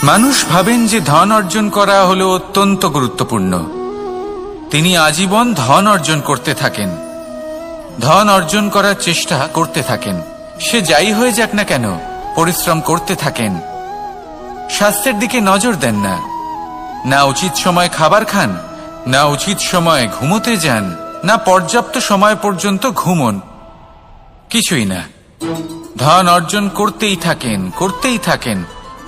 মানুষ ভাবেন যে ধন অর্জন করা হলো অত্যন্ত গুরুত্বপূর্ণ। তিনি আজীবন ধন অর্জন করতে থাকেন, ধন অর্জন করার চেষ্টা করতে থাকেন। সে যাই হয়ে যাক না কেন, পরিশ্রম করতে থাকেন। স্বাস্থ্যের দিকে নজর দেন না, না উচিত সময় খাবার খান, না উচিত সময় ঘুমোতে যান, না পর্যাপ্ত সময় পর্যন্ত ঘুমন, কিছুই না। ধন অর্জন করতেই থাকেন, করতেই থাকেন।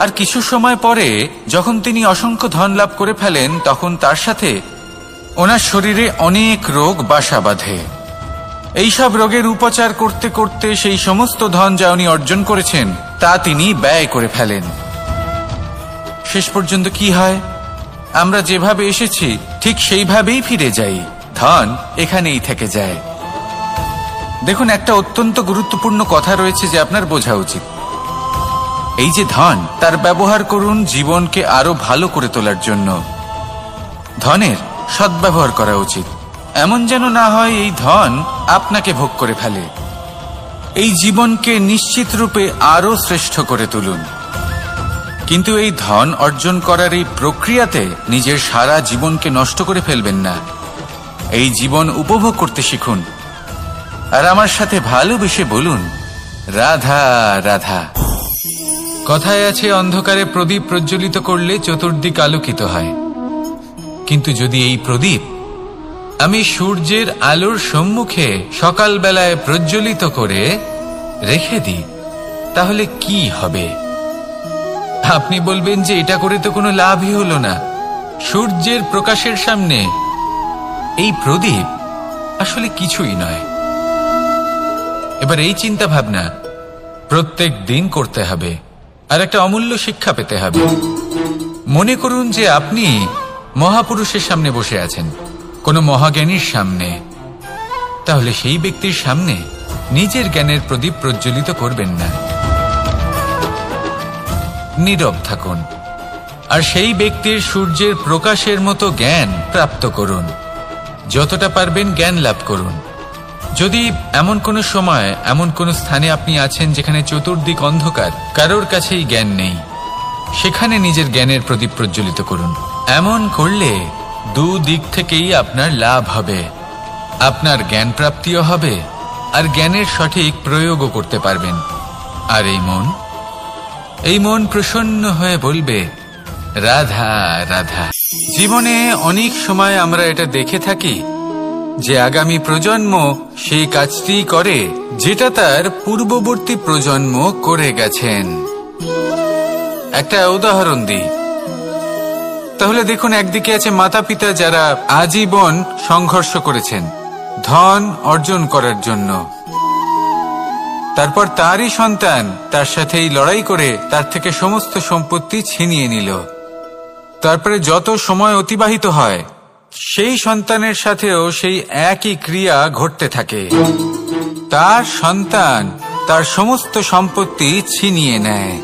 আর কিছু সময় পরে যখন তিনি অসংখ্য ধন লাভ করে ফেলেন, তখন তার সাথে ওনার শরীরে অনেক রোগ বাসা বাঁধে। এইসব রোগের উপচার করতে করতে সেই সমস্ত ধন যা উনি অর্জন করেছেন তা তিনি ব্যয় করে ফেলেন। শেষ পর্যন্ত কি হয়? আমরা যেভাবে এসেছি ঠিক সেইভাবেই ফিরে যাই, ধন এখানেই থেকে যায়। দেখুন, একটা অত্যন্ত গুরুত্বপূর্ণ কথা রয়েছে যে আপনার বোঝা উচিত। এই যে ধন, তার ব্যবহার করুন জীবনকে আরো ভালো করে তোলার জন্য। ধনের সদ্ব্যবহার করা উচিত, এমন যেন না হয় এই ধন আপনাকে ভোগ করে ফেলে। এই জীবনকে নিশ্চিত রূপে আরো শ্রেষ্ঠ করে তুলুন। কিন্তু এই ধন অর্জন করার এই প্রক্রিয়াতে নিজের সারা জীবনকে নষ্ট করে ফেলবেন না। এই জীবন উপভোগ করতে শিখুন। আর আমার সাথে ভালোবেসে বলুন, রাধা রাধা। কথায় আছে, অন্ধকারে প্রদীপ প্রজ্বলিত করলে চতুর্দিক আলোকিত হয়। কিন্তু যদি এই প্রদীপ আমি সূর্যের আলোর সম্মুখে সকালবেলায় প্রজ্বলিত করে রেখে দিই, তাহলে কি হবে? আপনি বলবেন যে এটা করে তো কোনো লাভই হলো না। সূর্যের প্রকাশের সামনে এই প্রদীপ আসলে কিছুই নয়। এবার এই চিন্তা ভাবনা প্রত্যেক দিন করতে হবে, আর একটা অমূল্য শিক্ষা পেতে হবে। মনে করুন যে আপনি মহাপুরুষের সামনে বসে আছেন, কোনো মহাজ্ঞানীর সামনে। তাহলে সেই ব্যক্তির সামনে নিজের জ্ঞানের প্রদীপ প্রজ্বলিত করবেন না, নীরব থাকুন। আর সেই ব্যক্তির সূর্যের প্রকাশের মতো জ্ঞান প্রাপ্ত করুন। যতটা পারবেন জ্ঞান লাভ করুন। যদি এমন কোনো সময়, এমন কোনো স্থানে আপনি আছেন যেখানে চতুর্দিক অন্ধকার, কারোর কাছেই জ্ঞান নেই, সেখানে নিজের জ্ঞানের প্রদীপ প্রজ্বলিত করুন। এমন করলে দুদিক থেকেই আপনার লাভ হবে। আপনার জ্ঞান প্রাপ্তিও হবে, আর জ্ঞানের সঠিক প্রয়োগও করতে পারবেন। আর এই মন প্রসন্ন হয়ে বলবে, রাধা রাধা। জীবনে অনেক সময় আমরা এটা দেখে থাকি যে আগামী প্রজন্ম সেই কাজটি করে যেটা তার পূর্ববর্তী প্রজন্ম করে গেছেন। একটা উদাহরণ দিই। তাহলে দেখুন, একদিকে আছে মাতা পিতা যারা আজীবন সংঘর্ষ করেছেন ধন অর্জন করার জন্য। তারপর তারই সন্তান তার সাথেই লড়াই করে তার থেকে সমস্ত সম্পত্তি ছিনিয়ে নিল। তারপরে যত সময় অতিবাহিত হয়, সেই সন্তানের সাথেও সেই একই ক্রিয়া ঘটতে থাকে। তার সন্তান তার সমস্ত সম্পত্তি ছিনিয়ে নেয়।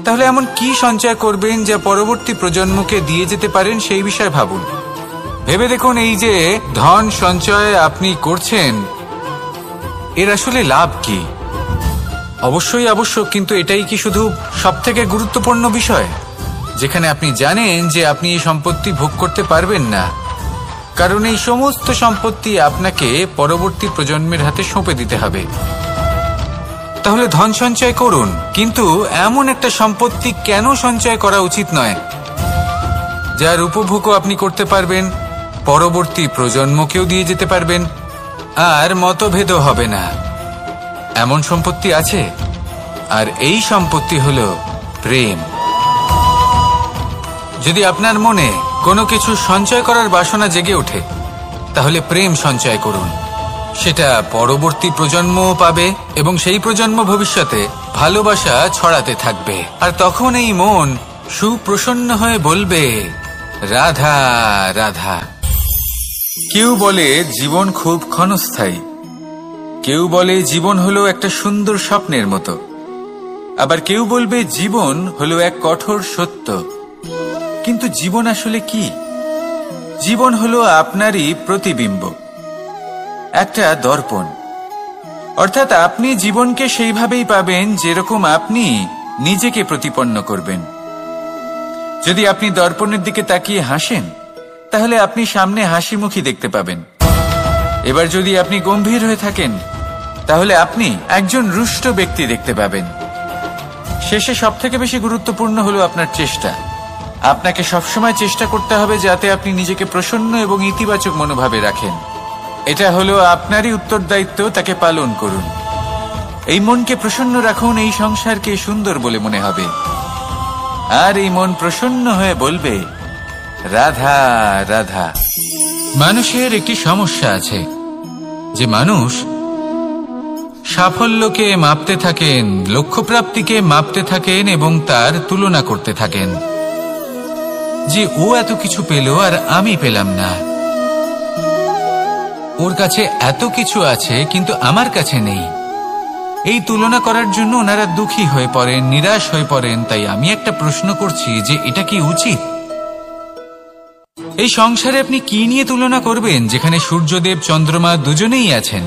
তাহলে এমন কি সঞ্চয় করবেন যা পরবর্তী প্রজন্মকে দিয়ে যেতে পারেন, সেই বিষয়ে ভাবুন। ভেবে দেখুন, এই যে ধন সঞ্চয় আপনি করছেন, এর আসলে লাভ কি? অবশ্যই আবশ্যক, কিন্তু এটাই কি শুধু সবথেকে গুরুত্বপূর্ণ বিষয়, যেখানে আপনি জানেন যে আপনি এই সম্পত্তি ভোগ করতে পারবেন না, কারণ এই সমস্ত সম্পত্তি আপনাকে পরবর্তী প্রজন্মের হাতে সঁপে দিতে হবে। তাহলে ধন সঞ্চয় করুন, কিন্তু এমন একটা সম্পত্তি কেন সঞ্চয় করা উচিত নয় যার উপভোগও আপনি করতে পারবেন, পরবর্তী প্রজন্মকেও দিয়ে যেতে পারবেন, আর মতভেদও হবে না। এমন সম্পত্তি আছে, আর এই সম্পত্তি হলো প্রেম। যদি আপনার মনে কোনো কিছু সঞ্চয় করার বাসনা জেগে ওঠে, তাহলে প্রেম সঞ্চয় করুন। সেটা পরবর্তী প্রজন্মও পাবে, এবং সেই প্রজন্ম ভবিষ্যতে ভালোবাসা ছড়াতে থাকবে। আর তখন এই মন সুপ্রসন্ন হয়ে বলবে, রাধা রাধা। কেউ বলে জীবন খুব ক্ষণস্থায়ী, কেউ বলে জীবন হলো একটা সুন্দর স্বপ্নের মতো, আবার কেউ বলবে জীবন হলো এক কঠোর সত্য। কিন্তু জীবন আসলে কি? জীবন হলো আপনারই প্রতিবিম্ব, একটা দর্পণ। অর্থাৎ আপনি জীবনকে সেইভাবেই পাবেন যেরকম আপনি নিজেকে প্রতিপন্ন করবেন। যদি আপনি দর্পণের দিকে তাকিয়ে হাসেন, তাহলে আপনি সামনে হাসি মুখী দেখতে পাবেন। এবার যদি আপনি গম্ভীর হয়ে থাকেন, তাহলে আপনি একজন রুষ্ট ব্যক্তি দেখতে পাবেন। শেষে সবথেকে বেশি গুরুত্বপূর্ণ হলো আপনার চেষ্টা। আপনাকে সবসময় চেষ্টা করতে হবে যাতে আপনি নিজেকে প্রসন্ন এবং ইতিবাচক মনোভাবে রাখেন। এটা হলো আপনারই উত্তরদায়িত্ব, তাকে পালন করুন। এই মনকে প্রসন্ন রাখুন, এই সংসারকে সুন্দর বলে মনে হবে। আর এই মন প্রসন্ন হয়ে বলবে, রাধা রাধা। মানুষের একটি সমস্যা আছে যে মানুষ সাফল্যকে মাপতে থাকেন, লক্ষ্যপ্রাপ্তিকে মাপতে থাকেন এবং তার তুলনা করতে থাকেন যে ও এত কিছু পেল আর আমি পেলাম না, ওর কাছে এত কিছু আছে কিন্তু আমার কাছে নেই। এই তুলনা করার জন্য ওনারা দুঃখী হয়ে পড়েন, নিরাশ হয়ে পড়েন। তাই আমি একটা প্রশ্ন করছি যে এটা কি উচিত? এই সংসারে আপনি কি নিয়ে তুলনা করবেন, যেখানে সূর্যদেব চন্দ্রমা দুজনেই আছেন,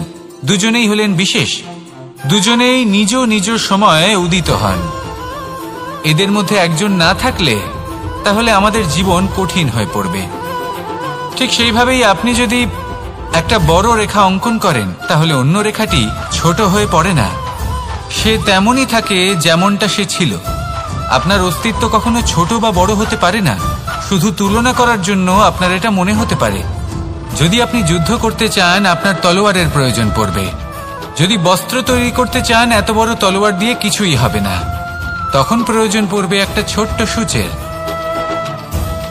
দুজনেই হলেন বিশেষ, দুজনেই নিজ নিজ সময়ে উদিত হন। এদের মধ্যে একজন না থাকলে তাহলে আমাদের জীবন কঠিন হয়ে পড়বে। ঠিক সেইভাবেই আপনি যদি একটা বড় রেখা অঙ্কন করেন, তাহলে অন্য রেখাটি ছোট হয়ে পড়ে না, সে তেমনই থাকে যেমনটা সে ছিল। আপনার অস্তিত্ব কখনো ছোট বা বড় হতে পারে না। শুধু তুলনা করার জন্য আপনার এটা মনে হতে পারে। যদি আপনি যুদ্ধ করতে চান, আপনার তলোয়ারের প্রয়োজন পড়বে। যদি বস্ত্র তৈরি করতে চান, এত বড় তলোয়ার দিয়ে কিছুই হবে না, তখন প্রয়োজন পড়বে একটা ছোট্ট সূচের।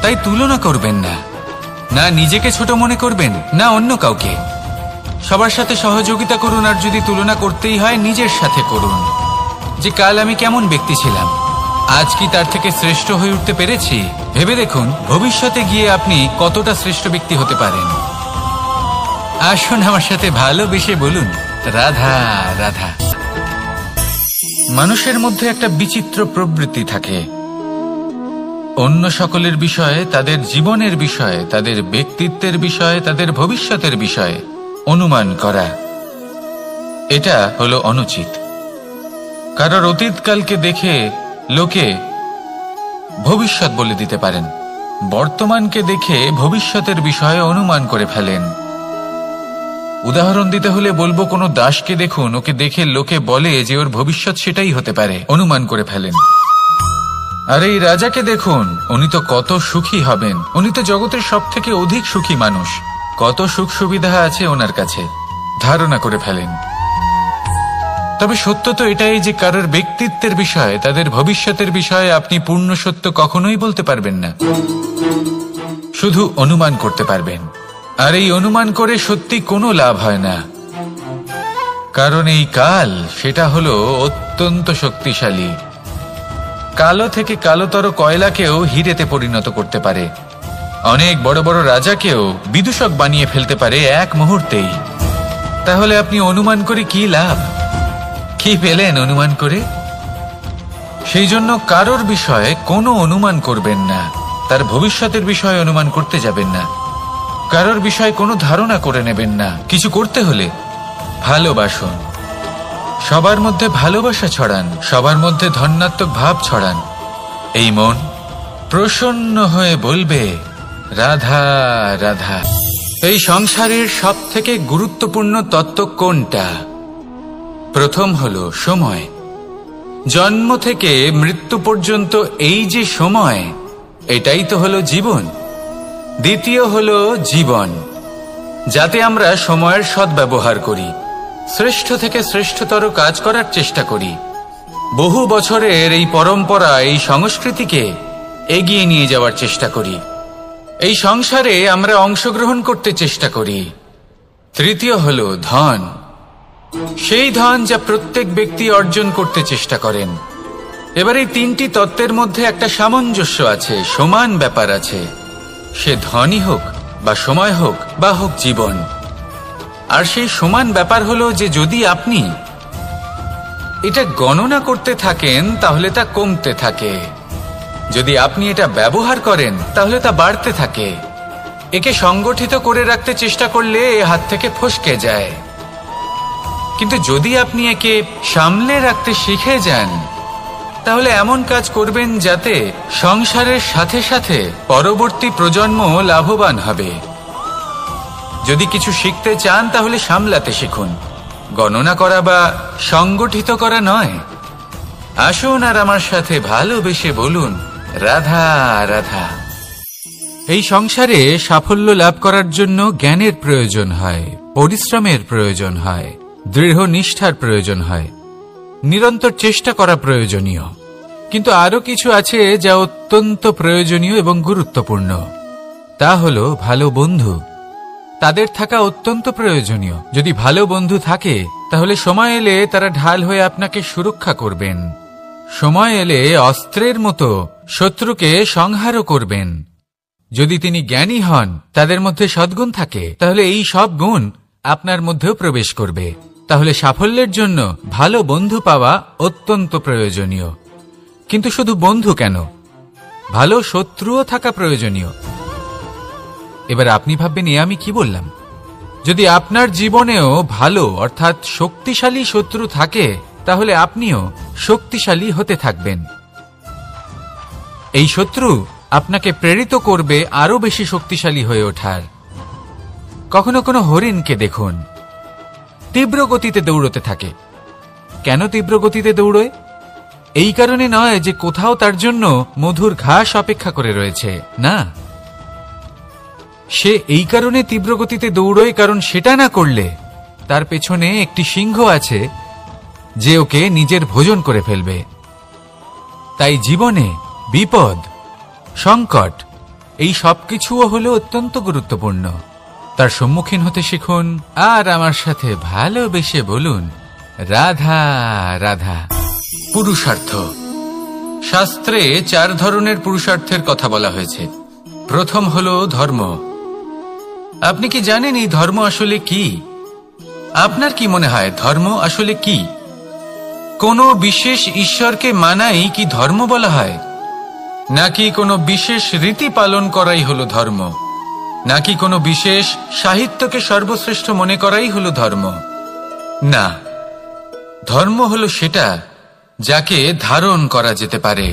তাই তুলনা করবেন না, না নিজেকে ছোট মনে করবেন, না অন্য কাউকে। সবার সাথে সহযোগিতা করুন, আর যদি তুলনা করতেই হয় নিজের সাথে করুন, যে কাল আমি কেমন ব্যক্তি ছিলাম, আজ কি তার থেকে শ্রেষ্ঠ হয়ে উঠতে পেরেছি। ভেবে দেখুন ভবিষ্যতে গিয়ে আপনি কতটা শ্রেষ্ঠ ব্যক্তি হতে পারেন। আসুন আমার সাথে ভালোবেসে বলুন, রাধা রাধা। মানুষের মধ্যে একটা বিচিত্র প্রবৃত্তি থাকে, অন্য সকলের বিষয়ে, তাদের জীবনের বিষয়ে, তাদের ব্যক্তিত্বের বিষয়ে, তাদের ভবিষ্যতের বিষয়ে অনুমান করা। এটা হলো অনুচিত। কারোর অতীতকালকে দেখে লোকে ভবিষ্যৎ বলে দিতে পারেন, বর্তমানকে দেখে ভবিষ্যতের বিষয়ে অনুমান করে ফেলেন। উদাহরণ দিতে হলে বলবো, কোনো দাসকে দেখুন, ওকে দেখে লোকে বলে যে ওর ভবিষ্যৎ সেটাই হতে পারে, অনুমান করে ফেলেন। আর এই রাজাকে দেখুন, উনি তো কত সুখী হবেন, উনি তো জগতের সব থেকে অধিক সুখী মানুষ, কত সুখ সুবিধা আছে ওনার কাছে, ধারণা করে ফেলেন। তবে সত্য তো এটাই যে কারোর ব্যক্তিত্বের বিষয়ে, তাদের ভবিষ্যতের বিষয়ে আপনি পূর্ণ সত্য কখনোই বলতে পারবেন না, শুধু অনুমান করতে পারবেন। আর এই অনুমান করে সত্যি কোনো লাভ হয় না, কারণ এই কাল সেটা হলো অত্যন্ত শক্তিশালী। কালো থেকে কালোতর কয়লাকেও হিরেতে পরিণত করতে পারে, অনেক বড় বড় রাজাকেও বিদূষক বানিয়ে ফেলতে পারে এক মুহূর্তেই। তাহলে আপনি অনুমান করে কি লাভ? কি পেলেন অনুমান করে? সেই জন্য কারোর বিষয়ে কোনো অনুমান করবেন না, তার ভবিষ্যতের বিষয়ে অনুমান করতে যাবেন না, কারোর বিষয়ে কোনো ধারণা করে নেবেন না। কিছু করতে হলে ভালোবাসুন, সবার মধ্যে ভালোবাসা ছড়ান, সবার মধ্যে ধন্যাত্মক ভাব ছড়ান। এই মন প্রসন্ন হয়ে বলবে, রাধা রাধা। এই সংসারের সব থেকে গুরুত্বপূর্ণ তত্ত্ব কোনটা? প্রথম হলো সময়। জন্ম থেকে মৃত্যু পর্যন্ত এই যে সময়, এটাই তো হলো জীবন। দ্বিতীয় হলো জীবন, যাতে আমরা সময়ের সদ্ব্যবহার করি, শ্রেষ্ঠ থেকে শ্রেষ্ঠতর কাজ করার চেষ্টা করি। বহু বছরের এই পরম্পরা, এই সংস্কৃতিকে এগিয়ে নিয়ে যাওয়ার চেষ্টা করি। এই সংসারে আমরা অংশগ্রহণ করতে চেষ্টা করি। তৃতীয় হলো ধন, সেই ধন যা প্রত্যেক ব্যক্তি অর্জন করতে চেষ্টা করেন। এবার এই তিনটি তত্ত্বের মধ্যে একটা সামঞ্জস্য আছে, সমান ব্যাপার আছে, সে ধনই হোক বা সময় হোক বা হোক জীবন। আর সেই সমান ব্যাপার হলো যে যদি আপনি এটা গণনা করতে থাকেন তাহলে তা কমতে থাকে, যদি আপনি এটা ব্যবহার করেন তাহলে তা বাড়তে থাকে। একে সংগঠিত করে রাখতে চেষ্টা করলে এ হাত থেকে ফসকে যায়, কিন্তু যদি আপনি একে সামলে রাখতে শিখে যান তাহলে এমন কাজ করবেন যাতে সংসারের সাথে সাথে পরবর্তী প্রজন্ম লাভবান হবে। যদি কিছু শিখতে চান তাহলে সামলাতে শিখুন, গণনা করা বা সংগঠিত করা নয়। আসুন আর আমার সাথে ভালোবেসে বলুন, রাধা রাধা। এই সংসারে সাফল্য লাভ করার জন্য জ্ঞানের প্রয়োজন হয়, পরিশ্রমের প্রয়োজন হয়, দৃঢ় নিষ্ঠার প্রয়োজন হয়, নিরন্তর চেষ্টা করা প্রয়োজনীয়। কিন্তু আরো কিছু আছে যা অত্যন্ত প্রয়োজনীয় এবং গুরুত্বপূর্ণ। তা হলো ভালো বন্ধু। তাদের থাকা অত্যন্ত প্রয়োজনীয়। যদি ভালো বন্ধু থাকে তাহলে সময় এলে তারা ঢাল হয়ে আপনাকে সুরক্ষা করবেন। সময় এলে অস্ত্রের মতো শত্রুকে সংহারও করবেন। যদি তিনি জ্ঞানী হন, তাদের মধ্যে সদ্গুণ থাকে, তাহলে এই সব গুণ আপনার মধ্যেও প্রবেশ করবে। তাহলে সাফল্যের জন্য ভালো বন্ধু পাওয়া অত্যন্ত প্রয়োজনীয়। কিন্তু শুধু বন্ধু কেন, ভালো শত্রুও থাকা প্রয়োজনীয়। এবার আপনি ভাববেন, এ আমি কি বললাম? যদি আপনার জীবনেও ভালো অর্থাৎ শক্তিশালী শত্রু থাকে, তাহলে আপনিও শক্তিশালী হতে থাকবেন। এই শত্রু আপনাকে প্রেরিত করবে আরো বেশি শক্তিশালী হয়ে ওঠার। কখনো কোনো হরিণকে দেখুন, তীব্র গতিতে দৌড়তে থাকে। কেন তীব্র গতিতে দৌড়য়? এই কারণে নয় যে কোথাও তার জন্য মধুর ঘাস অপেক্ষা করে রয়েছে, না। সে এই কারণে তীব্র গতিতে দৌড়য় কারণ সেটা না করলে তার পেছনে একটি সিংহ আছে যে ওকে নিজের ভোজন করে ফেলবে। তাই জীবনে বিপদ, সংকট, এই সবকিছুও হলো অত্যন্ত গুরুত্বপূর্ণ। তার সম্মুখীন হতে শিখুন আর আমার সাথে ভালোবেসে বলুন, রাধা রাধা। পুরুষার্থ। শাস্ত্রে 4 ধরনের পুরুষার্থের কথা বলা হয়েছে। প্রথম হলো ধর্ম। আপনি কি জানেন এই ধর্ম আসলে কি? আপনার কি মনে হয় ধর্ম আসলে কি? কোনো বিশেষ ঈশ্বরকে মানাই কি ধর্ম বলা হয়? নাকি কোনো বিশেষ রীতি পালন করাই হলো ধর্ম? নাকি কোনো বিশেষ সাহিত্যকে সর্বশ্রেষ্ঠ মনে করাই হলো ধর্ম? না, ধর্ম হলো সেটা যাকে ধারণ করা যেতে পারে।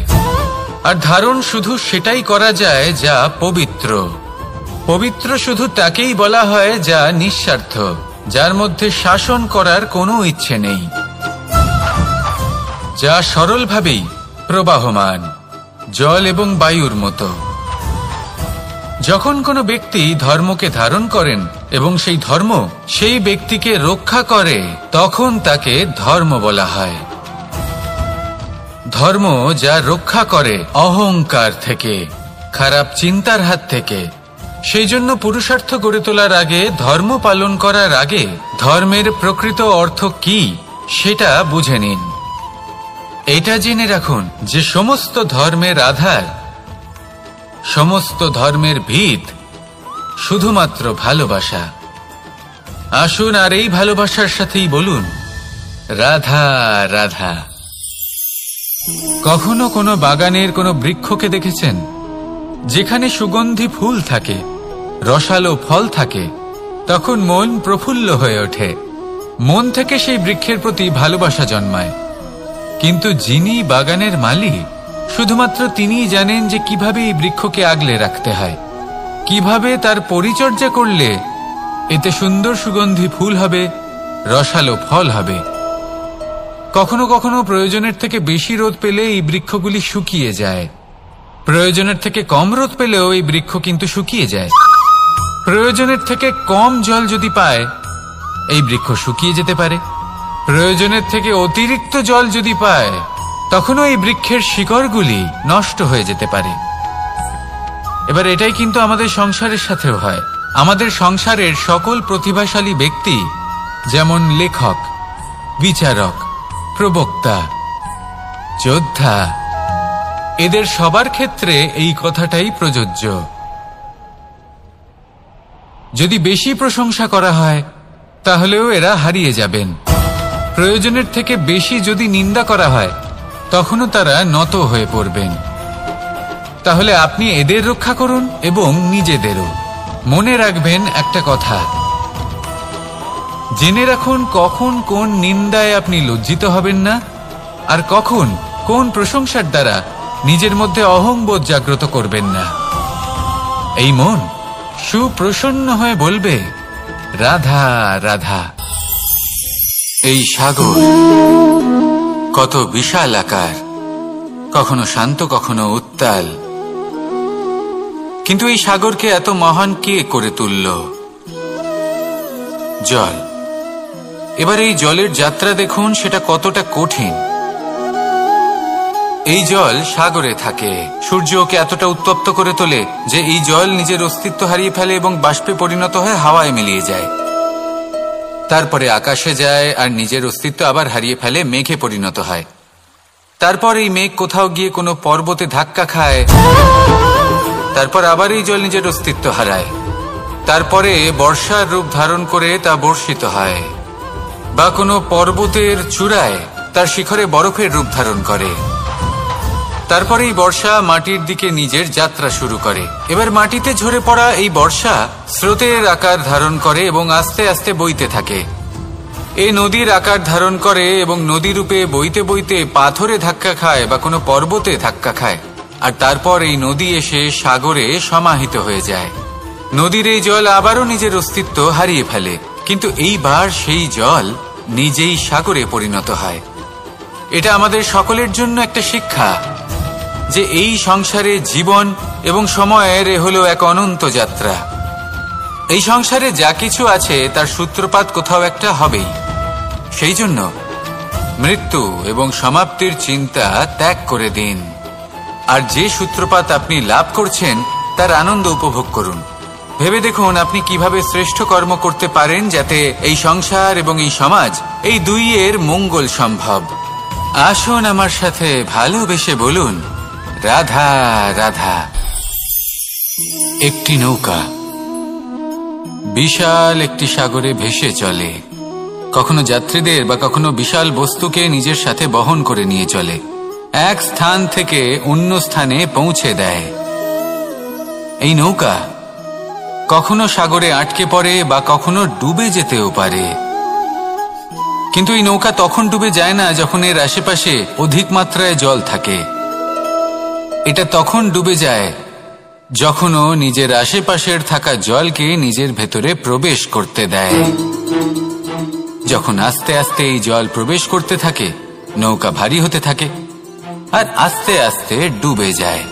আর ধারণ শুধু সেটাই করা যায় যা পবিত্র। পবিত্র শুধু তাকেই বলা হয় যা নিঃস্বার্থ, যার মধ্যে শাসন করার কোনো ইচ্ছে নেই, যা সরলভাবেই প্রবাহমান, জল এবং বায়ুর মতো। যখন কোনো ব্যক্তি ধর্মকে ধারণ করেন এবং সেই ধর্ম সেই ব্যক্তিকে রক্ষা করে, তখন তাকে ধর্ম বলা হয়। ধর্ম যা রক্ষা করে অহংকার থেকে, খারাপ চিন্তার হাত থেকে। সেই জন্য পুরুষার্থ গড়ে তোলার আগে, ধর্ম পালন করার আগে ধর্মের প্রকৃত অর্থ কি সেটা বুঝে নিন। এটা জেনে রাখুন যে সমস্ত ধর্মের আধার, সমস্ত ধর্মের ভিত শুধুমাত্র ভালোবাসা। আসুন আর এই ভালোবাসার সাথেই বলুন, রাধা রাধা। কখনো কোনো বাগানের কোনো বৃক্ষকে দেখেছেন যেখানে সুগন্ধি ফুল থাকে, রসালো ফল থাকে? তখন মন প্রফুল্ল হয়ে ওঠে, মন থেকে সেই বৃক্ষের প্রতি ভালোবাসা জন্মায়। কিন্তু যিনি বাগানের মালিক, শুধুমাত্র তিনিই জানেন যে কিভাবে এই বৃক্ষকে আগলে রাখতে হয়, কিভাবে তার পরিচর্যা করলে এতে সুন্দর সুগন্ধি ফুল হবে, রসালো ফল হবে। কখনো কখনো প্রয়োজনের থেকে বেশি রোদ পেলে এই বৃক্ষগুলি শুকিয়ে যায়, প্রয়োজনের থেকে কম রোদ পেলেও এই বৃক্ষ কিন্তু শুকিয়ে যায়। প্রয়োজনের থেকে কম জল যদি পায়, এই বৃক্ষ শুকিয়ে যেতে পারে। প্রয়োজনের থেকে অতিরিক্ত জল যদি পায়, তখনও এই বৃক্ষের শিকড়গুলি নষ্ট হয়ে যেতে পারে। এবার এটাই কিন্তু আমাদের সংসারের সাথেও হয়। আমাদের সংসারের সকল প্রতিভাশালী ব্যক্তি, যেমন লেখক, বিচারক, প্রবক্তা, যোদ্ধা, এদের সবার ক্ষেত্রে এই কথাটাই প্রযোজ্য। যদি বেশি প্রশংসা করা হয় তাহলেও এরা হারিয়ে যাবেন। প্রয়োজনের থেকে বেশি যদি নিন্দা করা হয়, তখনও তারা নত হয়ে পড়বেন। তাহলে আপনি এদের রক্ষা করুন এবং নিজেদেরও। মনে রাখবেন একটা কথা, জেনে রাখুন কখন কোন নিন্দায় আপনি লজ্জিত হবেন না আর কখন কোন প্রশংসার দ্বারা নিজের মধ্যে অহংবোধ জাগ্রত করবেন না। এই মন সুপ্রসন্ন হয়ে বলবে, রাধা রাধা। এই সাগর কত বিশাল আকার, কখনো শান্ত কখনো উত্তাল, কিন্তু এই সাগরকে এত মহান কে করে তুলল? জল। এবার এই জলের যাত্রা দেখুন, সেটা কতটা কঠিন। এই জল সাগরে থাকে। সূর্য ওকে এতটা উত্তপ্ত করে তোলে যে এই জল নিজের অস্তিত্ব হারিয়ে ফেলে এবং বাষ্পে পরিণত হয়ে হাওয়ায় মিলিয়ে যায়। তারপরে আকাশে যায় আর নিজের অস্তিত্ব আবার হারিয়ে ফেলে, মেঘে পরিণত হয়। তারপর এই মেঘ কোথাও গিয়ে কোনো পর্বতে ধাক্কা খায়, তারপর আবার এই জল নিজের অস্তিত্ব হারায়। তারপরে বর্ষার রূপ ধারণ করে তা বর্ষিত হয়, বা কোনো পর্বতের চূড়ায় তার শিখরে বরফের রূপ ধারণ করে। তারপরে এই বর্ষা মাটির দিকে নিজের যাত্রা শুরু করে। এবার মাটিতে ঝরে পড়া এই বর্ষা স্রোতের আকার ধারণ করে এবং আস্তে আস্তে বইতে থাকে। এই নদীর আকার ধারণ করে এবং নদী রূপে বইতে বইতে পাথরে ধাক্কা খায় বা কোনো পর্বতে ধাক্কা খায়, আর তারপর এই নদী এসে সাগরে সমাহিত হয়ে যায়। নদীর এই জল আবারও নিজের অস্তিত্ব হারিয়ে ফেলে, কিন্তু এইবার সেই জল নিজেই সাগরে পরিণত হয়। এটা আমাদের সকলের জন্য একটা শিক্ষা যে এই সংসারে জীবন এবং সময়ের হলো এক অনন্ত যাত্রা। এই সংসারে যা কিছু আছে তার সূত্রপাত কোথাও একটা হবেই। সেই জন্য মৃত্যু এবং সমাপ্তির চিন্তা ত্যাগ করে দিন, আর যে সূত্রপাত আপনি লাভ করছেন তার আনন্দ উপভোগ করুন। ভেবে দেখুন আপনি কিভাবে শ্রেষ্ঠ কর্ম করতে পারেন যাতে এই সংসার এবং এই সমাজ, এই দুইয়ের মঙ্গল সম্ভব। আসুন আমার সাথে ভালোবেসে বলুন, রাধা রাধা। একটি নৌকা বিশাল একটি সাগরে ভেসে চলে, কখনো যাত্রীদের বা কখনো বিশাল বস্তুকে নিজের সাথে বহন করে নিয়ে চলে, এক স্থান থেকে অন্য স্থানে পৌঁছে দেয়। এই নৌকা কখনো সাগরে আটকে পড়ে বা কখনো ডুবে যেতেও পারে, কিন্তু এই নৌকা তখন ডুবে যায় না যখন এর আশেপাশে অধিক মাত্রায় জল থাকে। এটা তখন ডুবে যায় যখন ও নিজের আশেপাশের থাকা জলকে নিজের ভেতরে প্রবেশ করতে দেয়। যখন আস্তে আস্তে এই জল প্রবেশ করতে থাকে, নৌকা ভারী হতে থাকে আর আস্তে আস্তে ডুবে যায়।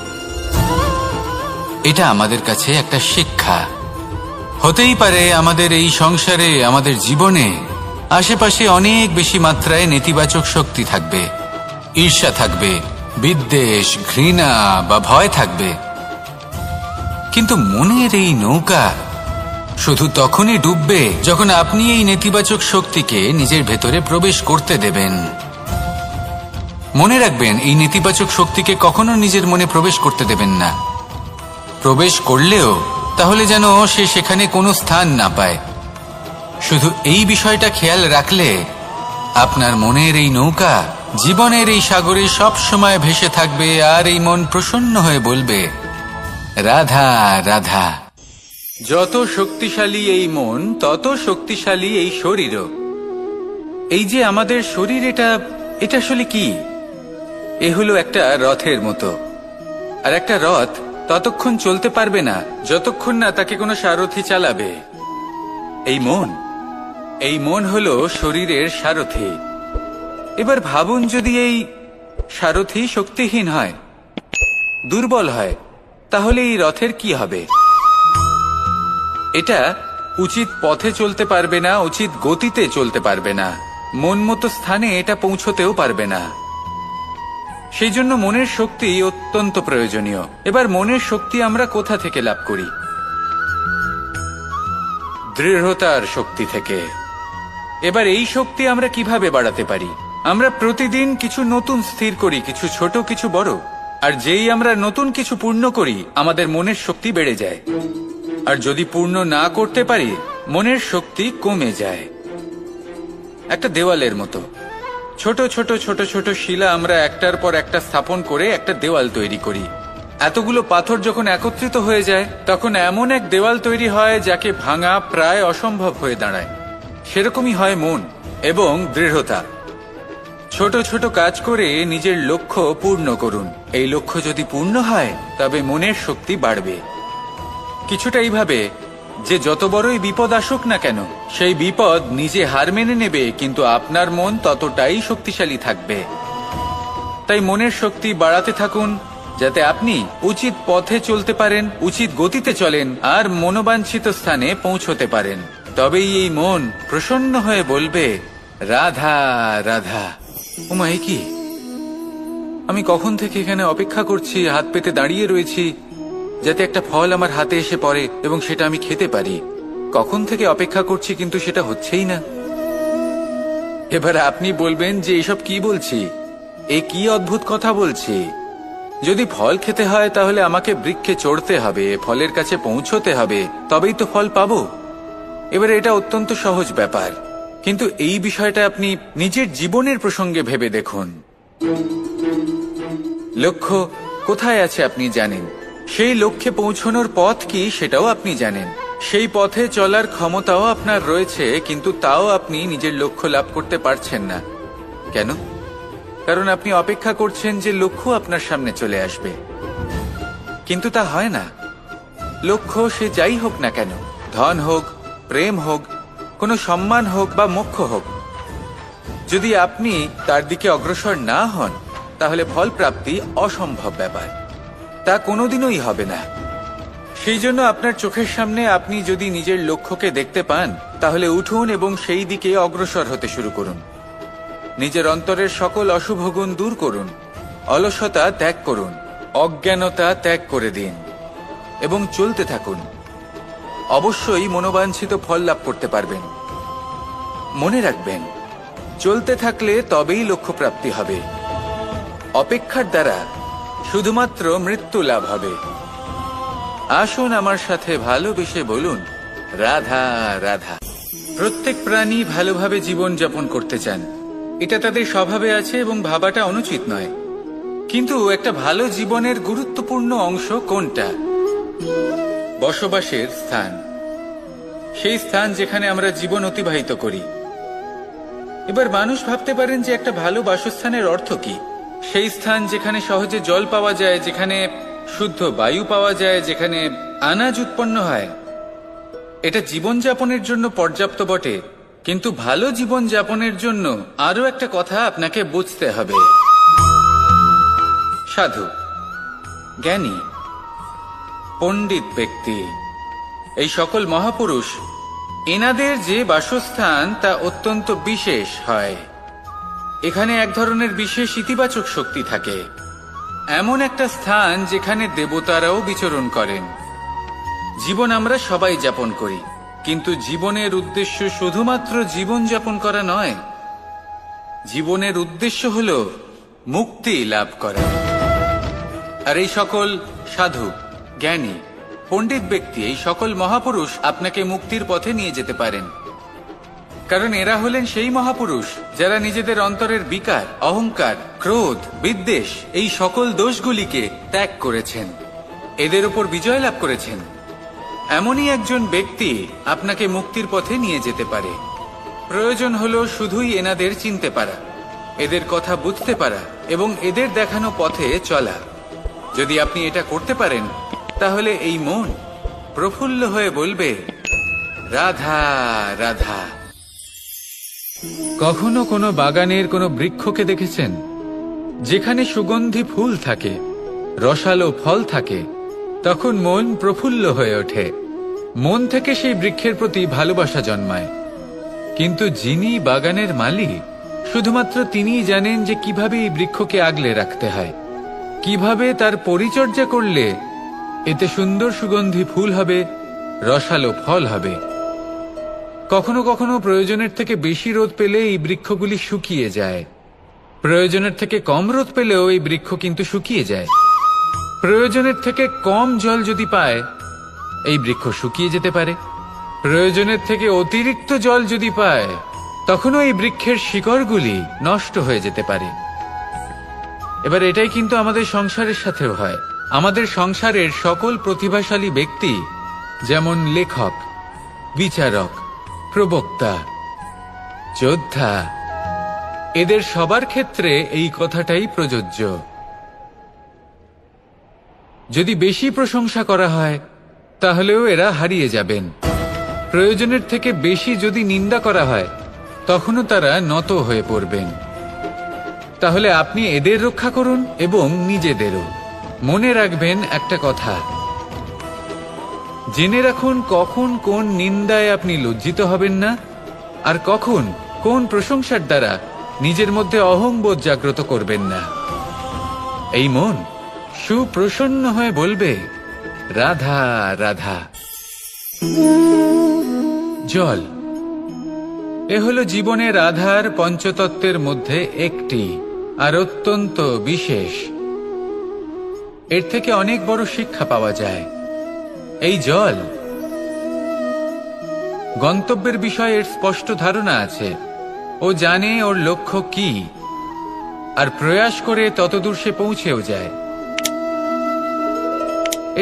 এটা আমাদের কাছে একটা শিক্ষা। হতেই পারে আমাদের এই সংসারে, আমাদের জীবনে আশেপাশে অনেক বেশি মাত্রায় নেতিবাচক শক্তি থাকবে, ঈর্ষা থাকবে, বিদ্বেষ, ঘৃণা বা ভয় থাকবে, কিন্তু মনের এই নৌকা শুধু তখনই ডুববে যখন আপনি এই নেতিবাচক শক্তিকে নিজের ভেতরে প্রবেশ করতে দেবেন। মনে রাখবেন, এই নেতিবাচক শক্তিকে কখনো নিজের মনে প্রবেশ করতে দেবেন না। প্রবেশ করলেও তাহলে যেন সে সেখানে কোনো স্থান না পায়। শুধু এই বিষয়টা খেয়াল রাখলে আপনার মনের এই নৌকা জীবনের এই সাগরে সব সময় ভেসে থাকবে, আর এই মন প্রসন্ন হয়ে বলবে, রাধা রাধা। যত শক্তিশালী এই মন, তত শক্তিশালী এই শরীরও। এই যে আমাদের শরীর, এটা আসলে কি? এ হলো একটা রথের মতো, আর একটা রথ ততক্ষণ চলতে পারবে না যতক্ষণ না তাকে কোনো সারথি চালাবে। এই মন হলো শরীরের সারথি। এবার ভাবুন, যদি এই সারথি শক্তিহীন হয়, দুর্বল হয়, তাহলে এই রথের কি হবে? এটা উচিত পথে চলতে পারবে না, উচিত গতিতে চলতে পারবে না, মন মতো স্থানে এটা পৌঁছতেও পারবে না। সেই জন্য মনের শক্তি অত্যন্ত প্রয়োজনীয়। এবার মনের শক্তি আমরা কোথা থেকে লাভ করি? দৃঢ়তার শক্তি থেকে। এবার এই শক্তি আমরা কিভাবে বাড়াতে পারি? আমরা প্রতিদিন কিছু নতুন স্থির করি, কিছু ছোট কিছু বড়, আর যেই আমরা নতুন কিছু পূর্ণ করি আমাদের মনের শক্তি বেড়ে যায়। আর যদি পূর্ণ না করতে পারি, মনের শক্তি কমে যায়। একটা দেওয়ালের মতো ছোট ছোট ছোট ছোট শিলা আমরা একটার পর একটা স্থাপন করে একটা দেওয়াল তৈরি করি। এতগুলো পাথর যখন একত্রিত হয়ে যায় তখন এমন এক দেওয়াল তৈরি হয় যাকে ভাঙা প্রায় অসম্ভব হয়ে দাঁড়ায়। সেরকমই হয় মন এবং দৃঢ়তা। ছোট ছোট কাজ করে নিজের লক্ষ্য পূর্ণ করুন। এই লক্ষ্য যদি পূর্ণ হয় তবে মনের শক্তি বাড়বে। কিছুটা এইভাবে যে যত বড়ই বিপদ আসুক না কেন, সেই বিপদ নিজে হার মেনে নেবে, কিন্তু আপনার মন ততটাই শক্তিশালী থাকবে। তাই মনের শক্তি বাড়াতে থাকুন, যাতে আপনি উচিত পথে চলতে পারেন, উচিত গতিতে চলেন আর মনোবাঞ্ছিত স্থানে পৌঁছতে পারেন। তবেই এই মন প্রসন্ন হয়ে বলবে, রাধা রাধা। ওমা, এ কি? আমি কখন থেকে এখানে অপেক্ষা করছি, হাত পেতে দাঁড়িয়ে রয়েছি যাতে একটা ফল আমার হাতে এসে পড়ে এবং সেটা আমি খেতে পারি। কখন থেকে অপেক্ষা করছি, কিন্তু সেটা হচ্ছেই না। এবার আপনি বলবেন যে এসব কি বলছি, এ কি অদ্ভুত কথা বলছি। যদি ফল খেতে হয় তাহলে আমাকে বৃক্ষে চড়তে হবে, ফলের কাছে পৌঁছতে হবে, তবেই তো ফল পাবো। এবারে এটা অত্যন্ত সহজ ব্যাপার, কিন্তু এই বিষয়টা আপনি নিজের জীবনের প্রসঙ্গে ভেবে দেখুন। লক্ষ্য কোথায় আছে আপনি জানেন, সেই লক্ষ্যে পৌঁছানোর পথ কি সেটাও আপনি জানেন, সেই পথে চলার ক্ষমতাও আপনার রয়েছে, কিন্তু তাও আপনি নিজের লক্ষ্য লাভ করতে পারছেন না। কেন? কারণ আপনি অপেক্ষা করছেন যে লক্ষ্য আপনার সামনে চলে আসবে, কিন্তু তা হয় না। লক্ষ্য সে যাই হোক না কেন, ধন হোক, প্রেম হোক, কোনো সম্মান হোক বা মোক্ষ হোক, যদি আপনি তার দিকে অগ্রসর না হন তাহলে ফল প্রাপ্তি অসম্ভব ব্যাপার, তা কোনোদিনই হবে না। সেই জন্য আপনার চোখের সামনে আপনি যদি নিজের লক্ষ্যকে দেখতে পান তাহলে উঠুন এবং সেই দিকে অগ্রসর হতে শুরু করুন। নিজের অন্তরের সকল অশুভ গুণ দূর করুন, অলসতা ত্যাগ করুন, অজ্ঞানতা ত্যাগ করে দিন এবং চলতে থাকুন। অবশ্যই মনোবাঞ্ছিত ফল লাভ করতে পারবেন। মনে রাখবেন, চলতে থাকলে তবেই লক্ষ্য প্রাপ্তি হবে। অপেক্ষার দ্বারা শুধুমাত্র মৃত্যু লাভ হবে। আসুন আমার সাথে ভালোবেসে বলুন, রাধা রাধা। প্রত্যেক প্রাণী ভালোভাবে জীবন যাপন করতে চান, এটা তাদের স্বভাবে আছে এবং ভাবাটা অনুচিত নয়। কিন্তু একটা ভালো জীবনের গুরুত্বপূর্ণ অংশ কোনটা? বসবাসের স্থান, সেই স্থান যেখানে আমরা জীবন অতিবাহিত করি। এবার মানুষ ভাবতে পারেন যে একটা ভালো বাসস্থানের অর্থ কি? সেই স্থান যেখানে সহজে জল পাওয়া যায়, যেখানে শুদ্ধ বায়ু পাওয়া যায়, যেখানে আনাজ উৎপন্ন হয়। এটা জীবনযাপনের জন্য পর্যাপ্ত বটে, কিন্তু ভালো জীবন যাপনের জন্য আরো একটা কথা আপনাকে বুঝতে হবে। সাধু, জ্ঞানী, পণ্ডিত ব্যক্তি, এই সকল মহাপুরুষ, এনাদের যে বাসস্থান তা অত্যন্ত বিশেষ হয়। এখানে এক ধরনের বিশেষ ইতিবাচক শক্তি থাকে, এমন একটা স্থান যেখানে দেবতারাও বিচরণ করেন। জীবন আমরা সবাই যাপন করি, কিন্তু জীবনের উদ্দেশ্য শুধুমাত্র জীবন যাপন করা নয়। জীবনের উদ্দেশ্য হল মুক্তি লাভ করা। আর এই সকল সাধু, জ্ঞানী, পণ্ডিত ব্যক্তি, এই সকল মহাপুরুষ আপনাকে মুক্তির পথে নিয়ে যেতে পারেন, কারণ এরা হলেন সেই মহাপুরুষ যারা নিজেদের অন্তরের বিকার, অহংকার, ক্রোধ, বিদ্বেষ, এই সকল দোষগুলিকে ত্যাগ করেছেন, এদের উপর বিজয় লাভ করেছেন। এমনই একজন ব্যক্তি আপনাকে মুক্তির পথে নিয়ে যেতে পারে। প্রয়োজন হলো শুধুই এনাদের চিনতে পারা, এদের কথা বুঝতে পারা এবং এদের দেখানো পথে চলা। যদি আপনি এটা করতে পারেন তাহলে এই মন প্রফুল্ল হয়ে বলবে, রাধা রাধা। কখনো কোনো বাগানের কোনো বৃক্ষকে দেখেছেন যেখানে সুগন্ধি ফুল থাকে, রসালো ফল থাকে? তখন মন প্রফুল্ল হয়ে ওঠে, মন থেকে সেই বৃক্ষের প্রতি ভালোবাসা জন্মায়। কিন্তু যিনি বাগানের মালিক, শুধুমাত্র তিনিই জানেন যে কিভাবে এই বৃক্ষকে আগলে রাখতে হয়, কিভাবে তার পরিচর্যা করলে এতে সুন্দর সুগন্ধি ফুল হবে, রসালো ফল হবে। কখনো কখনো প্রয়োজনের থেকে বেশি রোদ পেলে এই বৃক্ষগুলি শুকিয়ে যায়, প্রয়োজনের থেকে কম রোদ পেলেও এই বৃক্ষ কিন্তু শুকিয়ে যায়। প্রয়োজনের থেকে কম জল যদি পায় এই বৃক্ষ শুকিয়ে যেতে পারে, প্রয়োজনের থেকে অতিরিক্ত জল যদি পায় তখনও এই বৃক্ষের শিকড়গুলি নষ্ট হয়ে যেতে পারে। এবার এটাই কিন্তু আমাদের সংসারের সাথেও হয়। আমাদের সংসারের সকল প্রতিভাশালী ব্যক্তি, যেমন লেখক, বিচারক, প্রবক্তা, যোদ্ধা, এদের সবার ক্ষেত্রে এই কথাটাই প্রযোজ্য। যদি বেশি প্রশংসা করা হয় তাহলেও এরা হারিয়ে যাবেন। প্রয়োজনের থেকে বেশি যদি নিন্দা করা হয় তখনও তারা নত হয়ে পড়বেন। তাহলে আপনি এদের রক্ষা করুন এবং নিজেদেরও। মনে রাখবেন একটা কথা, জেনে রাখুন কখন কোন নিন্দায় আপনি লজ্জিত হবেন না, আর কখন কোন প্রশংসার দ্বারা নিজের মধ্যে অহংবোধ জাগ্রত করবেন না। এই মন সুপ্রসন্ন হয়ে বলবে, রাধা রাধা। জল এ হলো জীবনের আধার পঞ্চতত্ত্বের মধ্যে একটি, আর অত্যন্ত বিশেষ। এর থেকে অনেক বড় শিক্ষা পাওয়া যায়। এই জল গন্তব্যের বিষয়ে এর স্পষ্ট ধারণা আছে। ও জানে ওর লক্ষ্য কি, আর প্রয়াস করে ততদূর সে পৌঁছেও যায়।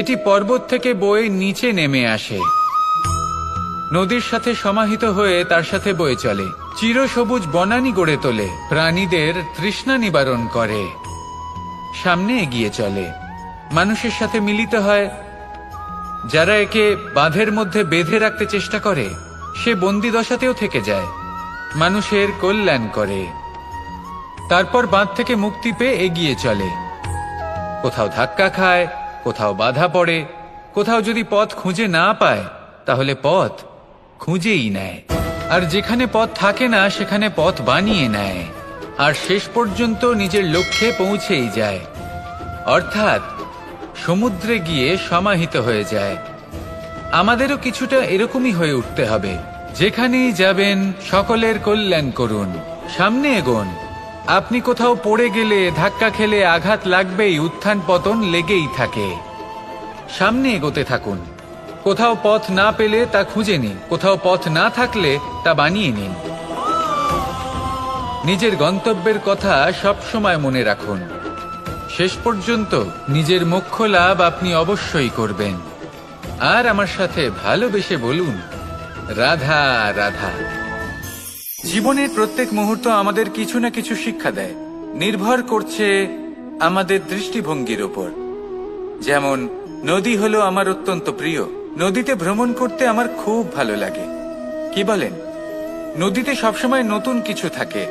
এটি পর্বত থেকে বয়ে নিচে নেমে আসে, নদীর সাথে সমাহিত হয়ে তার সাথে বয়ে চলে, চিরসবুজ বনানী গড়ে তোলে, প্রাণীদের তৃষ্ণা নিবারণ করে, সামনে এগিয়ে চলে, মানুষের সাথে মিলিত হয়। যারা একে বাঁধের মধ্যে বেঁধে রাখতে চেষ্টা করে সে বন্দি দশাতেও থেকে যায়, মানুষের কল্যাণ করে। তারপর বাঁধ থেকে মুক্তি পেয়ে এগিয়ে চলে, কোথাও ধাক্কা খায়, কোথাও বাধা পড়ে, কোথাও যদি পথ খুঁজে না পায় তাহলে পথ খুঁজেই নেয়, আর যেখানে পথ থাকে না সেখানে পথ বানিয়ে নেয়, আর শেষ পর্যন্ত নিজের লক্ষ্যে পৌঁছেই যায়, অর্থাৎ সমুদ্রে গিয়ে সমাহিত হয়ে যায়। আমাদেরও কিছুটা এরকমই হয়ে উঠতে হবে। যেখানেই যাবেন সকলের কল্যাণ করুন, সামনে এগোন। আপনি কোথাও পড়ে গেলে, ধাক্কা খেলে আঘাত লাগবেই, উত্থান পতন লেগেই থাকে। সামনে এগোতে থাকুন। কোথাও পথ না পেলে তা খুঁজে নিন, কোথাও পথ না থাকলে তা বানিয়ে নিন। নিজের গন্তব্যের কথা সব সময় মনে রাখুন। শেষ পর্যন্ত নিজের মোক্ষ লাভ আপনি অবশ্যই করবেন। আর আমার সাথে ভালোবেসে বলুন, রাধা রাধা। জীবনের প্রত্যেক মুহূর্ত আমাদের কিছু না কিছু শিক্ষা দেয়, নির্ভর করছে আমাদের দৃষ্টিভঙ্গির উপর। যেমন নদী হলো আমার অত্যন্ত প্রিয়, নদীতে ভ্রমণ করতে আমার খুব ভালো লাগে। কি বলেন? নদীতে সবসময় নতুন কিছু থাকে,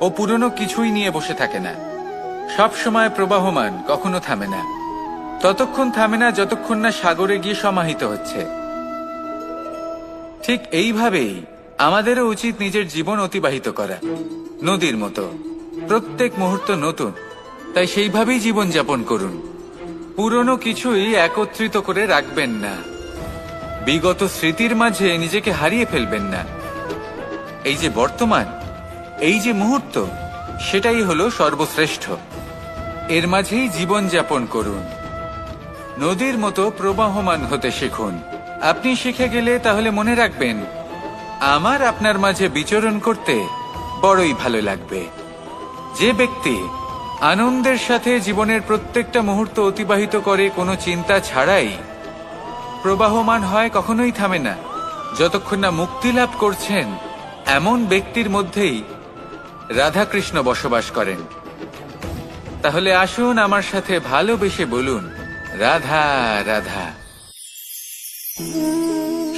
ও পুরনো কিছুই নিয়ে বসে থাকে না, সব সময় প্রবাহমান, কখনো থামে না। ততক্ষণ থামে না যতক্ষণ না সাগরে গিয়ে সমাহিত হচ্ছে। ঠিক এইভাবেই আমাদেরও উচিত নিজের জীবন অতিবাহিত করা, নদীর মতো। প্রত্যেক মুহূর্ত নতুন, তাই সেইভাবেই জীবন যাপন করুন। পুরনো কিছুই একত্রিত করে রাখবেন না, বিগত স্মৃতির মাঝে নিজেকে হারিয়ে ফেলবেন না। এই যে বর্তমান, এই যে মুহূর্ত, সেটাই হলো সর্বশ্রেষ্ঠ। এর মাঝেই জীবন যাপন করুন, নদীর মতো প্রবাহমান হতে শিখুন। আপনি শিখে গেলে তাহলে মনে রাখবেন, আমার আপনার মাঝে বিচরণ করতে বড়ই ভালো লাগবে। যে ব্যক্তি আনন্দের সাথে জীবনের প্রত্যেকটা মুহূর্ত অতিবাহিত করে কোনো চিন্তা ছাড়াই, প্রবাহমান হয়, কখনোই থামে না, যতক্ষণ না মুক্তি লাভ করছেন, এমন ব্যক্তির মধ্যেই রাধাকৃষ্ণ বসবাস করেন। তাহলে আসুন আমার সাথে ভালোবেসে বলুন, রাধা রাধা।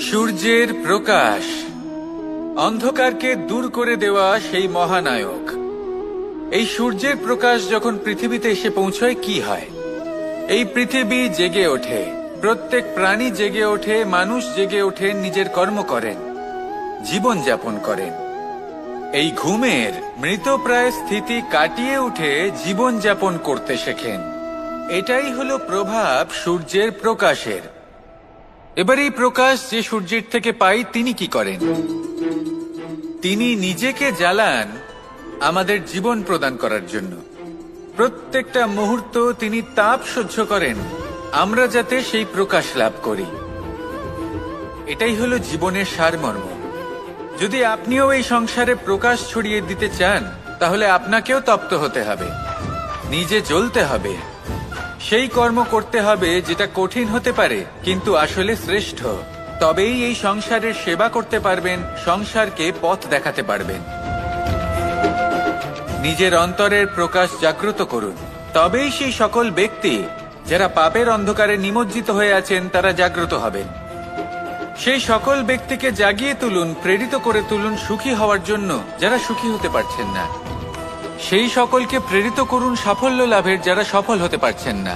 সূর্যের প্রকাশ অন্ধকারকে দূর করে দেওয়া সেই মহানায়ক। এই সূর্যের প্রকাশ যখন পৃথিবীতে এসে পৌঁছয় কি হয়? এই পৃথিবী জেগে ওঠে, প্রত্যেক প্রাণী জেগে ওঠে, মানুষ জেগে ওঠেন, নিজের কর্ম করেন, জীবন যাপন করেন। এই ঘুমের মৃতপ্রায় স্থিতি কাটিয়ে উঠে জীবন যাপন করতে শেখেন। এটাই হলো প্রভাব সূর্যের প্রকাশের। এবার এই প্রকাশ যে সূর্যের থেকে পাই, তিনি কি করেন? তিনি নিজেকে জ্বালান আমাদের জীবন প্রদান করার জন্য। প্রত্যেকটা মুহূর্ত তিনি তাপ সহ্য করেন, আমরা যাতে সেই প্রকাশ লাভ করি। এটাই হলো জীবনের সারমর্ম। যদি আপনিও এই সংসারে প্রকাশ ছড়িয়ে দিতে চান, তাহলে আপনাকেও তপ্ত হতে হবে, নিজে জ্বলতে হবে, সেই কর্ম করতে হবে যেটা কঠিন হতে পারে কিন্তু আসলে শ্রেষ্ঠ। তবেই এই সংসারের সেবা করতে পারবেন, সংসারকে পথ দেখাতে পারবেন। নিজের অন্তরের প্রকাশ জাগ্রত করুন, তবেই সেই সকল ব্যক্তি যারা পাপের অন্ধকারে নিমজ্জিত হয়ে আছেন তারা জাগ্রত হবেন। সেই সকল ব্যক্তিকে জাগিয়ে তুলুন, প্রেরিত করে তুলুন সুখী হওয়ার জন্য যারা সুখী হতে পারছেন না। সেই সকলকে প্রেরিত করুন সাফল্য লাভের যারা সফল হতে পারছেন না।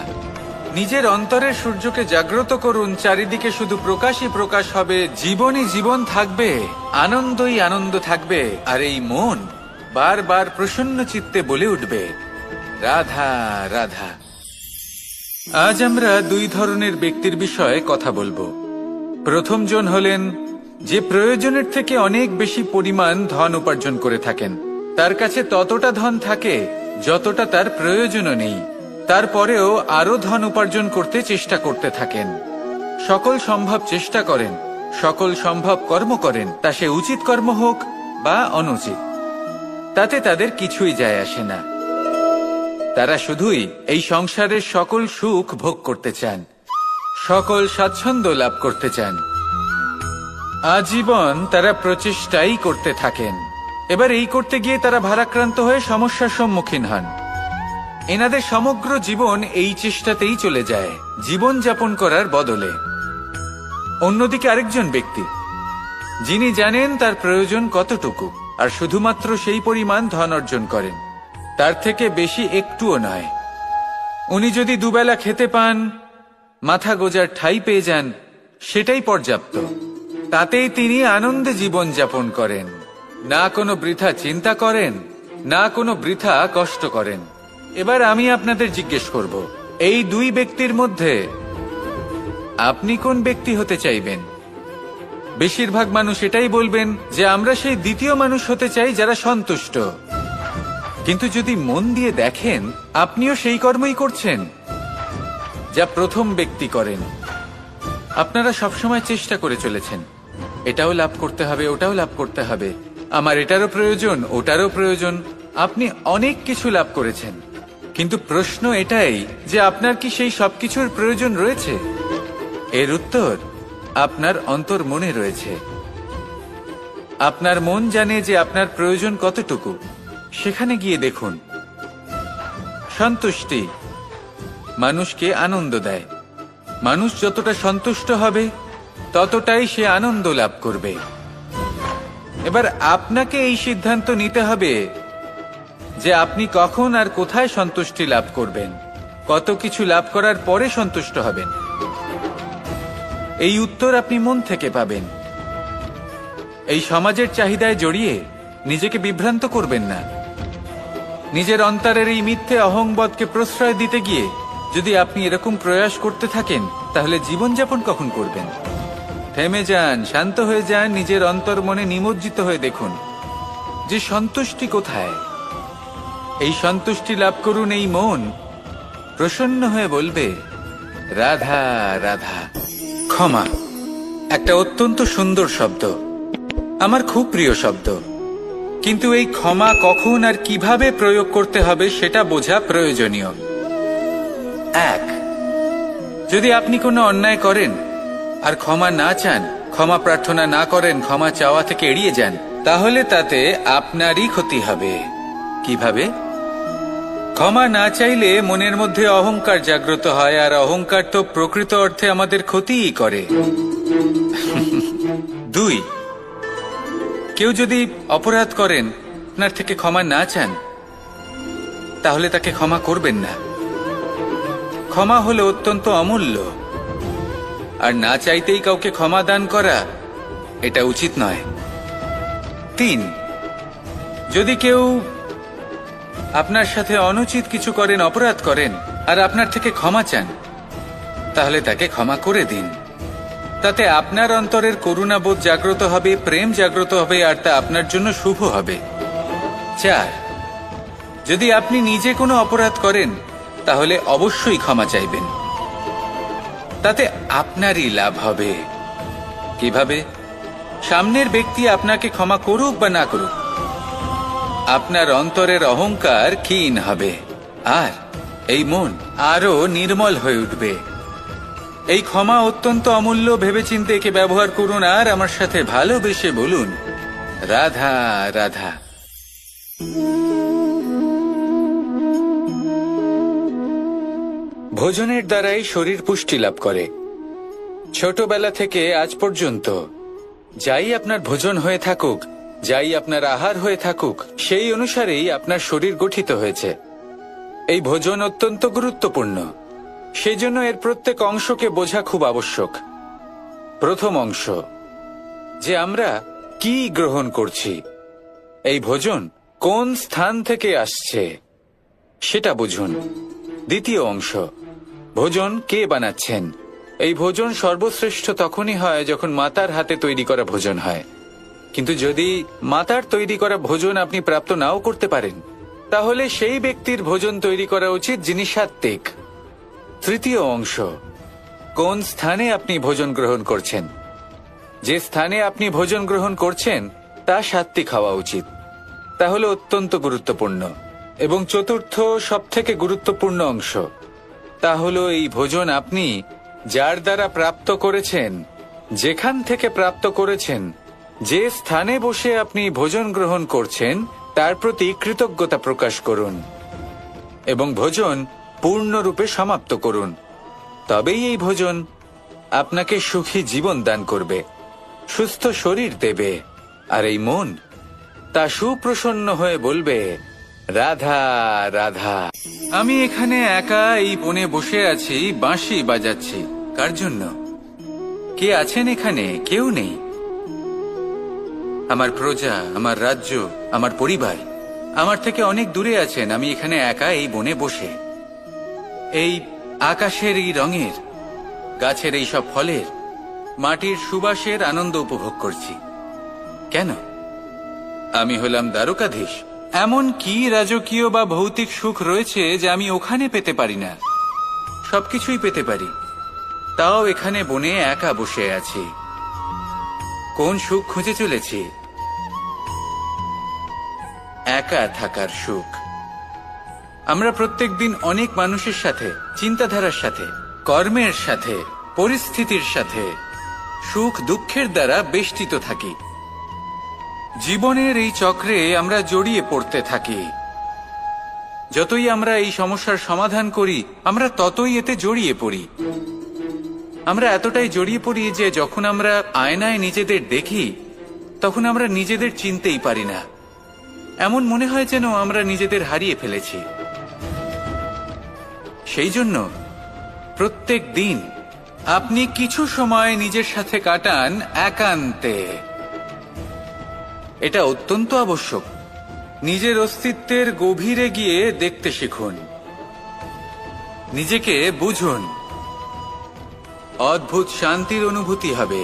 নিজের অন্তরের সূর্যকে জাগ্রত করুন, চারিদিকে শুধু প্রকাশই প্রকাশ হবে, জীবনই জীবন থাকবে, আনন্দই আনন্দ থাকবে, আর এই মন বারবার প্রসন্ন চিত্তে বলে উঠবে রাধা রাধা। আজ আমরা দুই ধরনের ব্যক্তির বিষয়ে কথা বলবো। প্রথম জন হলেন যে প্রয়োজনের থেকে অনেক বেশি পরিমাণ ধন উপার্জন করে থাকেন। তার কাছে ততটা ধন থাকে যতটা তার প্রয়োজনও নেই, তারপরেও আরো ধন উপার্জন করতে চেষ্টা করতে থাকেন। সকল সম্ভব চেষ্টা করেন, সকল সম্ভব কর্ম করেন, তা সে উচিত কর্ম হোক বা অনুচিত, তাতে তাদের কিছুই যায় আসে না। তারা শুধুই এই সংসারের সকল সুখ ভোগ করতে চান, সকল স্বাচ্ছন্দ্য লাভ করতে চান। আজীবন তারা প্রচেষ্টাই করতে থাকেন। এবার এই করতে গিয়ে তারা ভারাক্রান্ত হয়ে সমস্যার সম্মুখীন হন। এনাদের সমগ্র জীবন এই চেষ্টাতেই চলে যায় জীবন যাপন করার বদলে। অন্যদিকে আরেকজন ব্যক্তি যিনি জানেন তার প্রয়োজন কতটুকু, আর শুধুমাত্র সেই পরিমাণ ধন অর্জন করেন, তার থেকে বেশি একটুও নয়। উনি যদি দুবেলা খেতে পান, মাথা গোজার ঠাঁই পেয়ে যান, সেটাই পর্যাপ্ত। তাতেই তিনি আনন্দে জীবন যাপন করেন, না কোনো বৃথা চিন্তা করেন, না কোনো বৃথা কষ্ট করেন। এবার আমি আপনাদের জিজ্ঞেস করব, এই দুই ব্যক্তির মধ্যে আপনি কোন ব্যক্তি হতে চাইবেন? বেশিরভাগ মানুষ এটাই বলবেন যে আমরা সেই দ্বিতীয় মানুষ হতে চাই যারা সন্তুষ্ট। কিন্তু যদি মন দিয়ে দেখেন, আপনিও সেই কর্মই করছেন যা প্রথম ব্যক্তি করেন। আপনারা সবসময় চেষ্টা করে চলেছেন, এটাও লাভ করতে হবে, ওটাও লাভ করতে হবে, আমার এটারও প্রয়োজন, ওটারও প্রয়োজন। আপনি অনেক কিছু লাভ করেছেন, কিন্তু প্রশ্ন এটাই যে আপনার কি সেই সবকিছুর প্রয়োজন রয়েছে? এর উত্তর আপনার অন্তর মনে রয়েছে। আপনার মন জানে যে আপনার প্রয়োজন কতটুকু। সেখানে গিয়ে দেখুন। সন্তুষ্টি মানুষকে আনন্দ দেয়। মানুষ যতটা সন্তুষ্ট হবে ততটাই সে আনন্দ লাভ করবে। এবার আপনাকে এই সিদ্ধান্ত নিতে হবে যে আপনি কখন আর কোথায় সন্তুষ্টি লাভ করবেন, কত কিছু লাভ করার পরে সন্তুষ্ট হবেন। এই উত্তর আপনি মন থেকে পাবেন। এই সমাজের চাহিদায় জড়িয়ে নিজেকে বিভ্রান্ত করবেন না। নিজের অন্তরের এই মিথ্যে অহংবোধকে প্রশ্রয় দিতে গিয়ে যদি আপনি এরকম প্রয়াস করতে থাকেন, তাহলে জীবনযাপন কখন করবেন? থেমে যান, শান্ত হয়ে যান, নিজের অন্তর মনে নিমজ্জিত হয়ে দেখুন যে সন্তুষ্টি কোথায়। এই সন্তুষ্টি লাভ করুন। এই মন প্রসন্ন হয়ে বলবে রাধা রাধা। ক্ষমা একটা অত্যন্ত সুন্দর শব্দ, আমার খুব প্রিয় শব্দ, কিন্তু এই ক্ষমা কখন আর কিভাবে প্রয়োগ করতে হবে সেটা বোঝা প্রয়োজনীয়। এক, যদি আপনি কোনো অন্যায় করেন আর ক্ষমা না চান, ক্ষমা প্রার্থনা না করেন, ক্ষমা চাওয়া থেকে এড়িয়ে যান, তাহলে তাতে আপনারই ক্ষতি হবে। কিভাবে? ক্ষমা না চাইলে মনের মধ্যে অহংকার জাগ্রত হয়, আর অহংকার তো প্রকৃত অর্থে আমাদের ক্ষতিই করে। দুই, কেউ যদি অপরাধ করেন, আপনার থেকে ক্ষমা না চান, তাহলে তাকে ক্ষমা করবেন না। ক্ষমা হলো অত্যন্ত অমূল্য, আর না চাইতেই কাউকে ক্ষমা দান করা এটা উচিত নয়। তিন, যদি কেউ আপনার সাথে অনুচিত কিছু করেন, অপরাধ করেন, আর আপনার থেকে ক্ষমা চান, তাহলে তাকে ক্ষমা করে দিন। তাতে আপনার অন্তরের করুণাবোধ জাগ্রত হবে, প্রেম জাগ্রত হবে, আর তা আপনার জন্য শুভ হবে। চার, যদি আপনি নিজে কোনো অপরাধ করেন, তাহলে অবশ্যই ক্ষমা চাইবেন। তাতে আপনারই লাভ হবে। কিভাবে? সামনের ব্যক্তি আপনাকে ক্ষমা করুক বা না করুক, আপনার অন্তরের অহংকার ক্ষীণ হবে, আর এই মন আরো নির্মল হয়ে উঠবে। এই ক্ষমা অত্যন্ত অমূল্য, ভেবেচিন্তে একে ব্যবহার করুন, আর আমার সাথে ভালোবেসে বলুন রাধা রাধা। ভোজনের দ্বারাই শরীর পুষ্টি লাভ করে। ছোটবেলা থেকে আজ পর্যন্ত যাই আপনার ভোজন হয়ে থাকুক, যাই আপনার আহার হয়ে থাকুক, সেই অনুসারেই আপনার শরীর গঠিত হয়েছে। এই ভোজন অত্যন্ত গুরুত্বপূর্ণ, সেই জন্য এর প্রত্যেক অংশকে বোঝা খুব আবশ্যক। প্রথম অংশ, যে আমরা কি গ্রহণ করছি, এই ভোজন কোন স্থান থেকে আসছে সেটা বুঝুন। দ্বিতীয় অংশ, ভোজন কে বানাচ্ছেন। এই ভোজন সর্বশ্রেষ্ঠ তখনই হয় যখন মাতার হাতে তৈরি করা ভোজন হয়। কিন্তু যদি মাতার তৈরি করা ভোজন আপনি প্রাপ্ত নাও করতে পারেন, তাহলে সেই ব্যক্তির ভোজন তৈরি করা উচিত যিনি সাত্ত্বিক। তৃতীয় অংশ, কোন স্থানে আপনি ভোজন গ্রহণ করছেন। যে স্থানে আপনি ভোজন গ্রহণ করছেন তা সাত্ত্বিক হওয়া উচিত। তা হলো অত্যন্ত গুরুত্বপূর্ণ। এবং চতুর্থ সবথেকে গুরুত্বপূর্ণ অংশ, তা হলো এই ভোজন আপনি যার দ্বারা প্রাপ্ত করেছেন, যেখান থেকে প্রাপ্ত করেছেন, যে স্থানে বসে আপনি ভোজন গ্রহণ করছেন তার প্রতি কৃতজ্ঞতা প্রকাশ করুন এবং ভোজন পূর্ণরূপে সমাপ্ত করুন। তবেই এই ভোজন আপনাকে সুখী জীবন দান করবে, সুস্থ শরীর দেবে, আর এই মন তা সুপ্রসন্ন হয়ে বলবে, রাধা রাধা। আমি এখানে একা এই বনে বসে আছি, বাঁশি বাজাচ্ছি। কার জন্য? কে আছেন এখানে? কেউ নেই। আমার প্রজা, আমার রাজ্য, আমার পরিবার আমার থেকে অনেক দূরে আছেন। আমি এখানে একা এই বনে বসে এই আকাশের এই রঙের, গাছের এই সব ফলের, মাটির সুবাসের আনন্দ উপভোগ করছি। কেন? আমি হলাম দ্বারকাধীশ। এমন কি রাজকীয় বা ভৌতিক সুখ রয়েছে যে আমি ওখানে পেতে পারি না? সবকিছুই পেতে পারি, তাও এখানে বনে একা বসে আছি। কোন সুখ খুঁজে চলেছি? একা থাকার সুখ। আমরা প্রত্যেকদিন অনেক মানুষের সাথে, চিন্তাধারার সাথে, কর্মের সাথে, পরিস্থিতির সাথে, সুখ দুঃখের দ্বারা বেষ্টিত থাকি। জীবনের এই চক্রে আমরা জড়িয়ে পড়তে থাকি। যতই আমরা এই সমস্যার সমাধান করি, আমরা ততই এতে জড়িয়ে পড়ি। আমরা এতটাই জড়িয়ে পড়ি যে যখন আমরা আয়নায় নিজেদের দেখি, তখন আমরা নিজেদের চিনতেই পারি না। এমন মনে হয় যেন আমরা নিজেদের হারিয়ে ফেলেছি। সেই জন্য প্রত্যেক দিন আপনি কিছু সময় নিজের সাথে কাটান একান্তে। এটা অত্যন্ত আবশ্যক। নিজের অস্তিত্বের গভীরে গিয়ে দেখতে শিখুন, নিজেকে বুঝুন। অদ্ভুত শান্তির অনুভূতি হবে।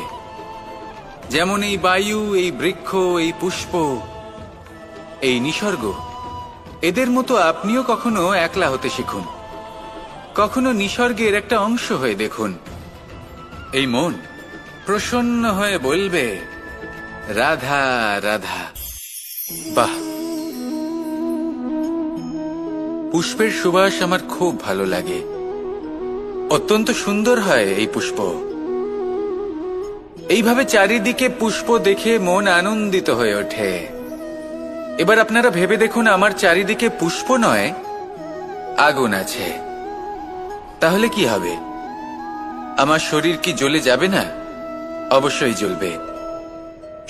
যেমন এই বায়ু, এই বৃক্ষ, এই পুষ্প, এই নিসর্গ, এদের মতো আপনিও কখনো একলা হতে শিখুন। কখনো নিসর্গের একটা অংশ হয়ে দেখুন। এই মন প্রসন্ন হয়ে বলবে, রাধা রাধা। বাহ! পুষ্পের সুবাস আমার খুব ভালো লাগে। অত্যন্ত সুন্দর হয় এই পুষ্প। এইভাবে চারিদিকে পুষ্প দেখে মন আনন্দিত হয়ে ওঠে। এবার আপনারা ভেবে দেখুন, আমার চারিদিকে পুষ্প নয়, আগুন আছে। তাহলে কি হবে? আমার শরীর কি জ্বলে যাবে না? অবশ্যই জ্বলবে।